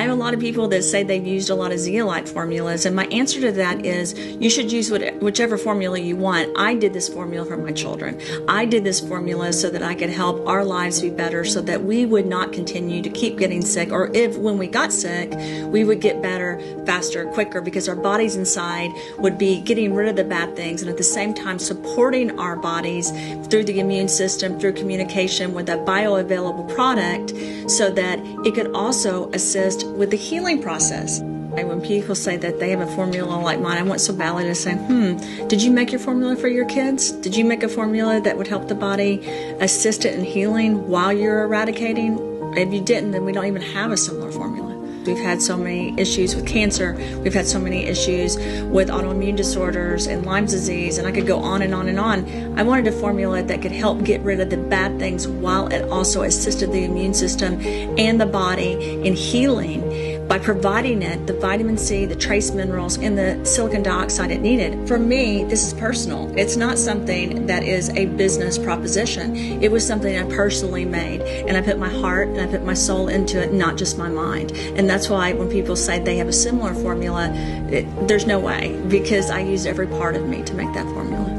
have a lot of people that say they've used a lot of zeolite formulas, and my answer to that is you should use whichever formula you want. I did this formula for my children. I did this formula so that I could help our lives be better, so that we would not continue to keep getting sick, or if when we got sick, we would get better faster, quicker, because our bodies inside would be getting rid of the bad things, and at the same time supporting our bodies through the immune system, through communication with a bioavailable product, so that it could also assist with the healing process. When people say that they have a formula like mine, I want so badly to say, did you make your formula for your kids? Did you make a formula that would help the body assist it in healing while you're eradicating? If you didn't, then we don't even have a similar formula. We've had so many issues with cancer. We've had so many issues with autoimmune disorders and Lyme's disease, and I could go on and on and on. I wanted a formula that could help get rid of the bad things while it also assisted the immune system and the body in healing by providing it the vitamin C, the trace minerals, and the silicon dioxide it needed. For me, this is personal. It's not something that is a business proposition. It was something I personally made, and I put my heart and I put my soul into it, not just my mind. And that's why when people say they have a similar formula, there's no way, because I used every part of me to make that formula.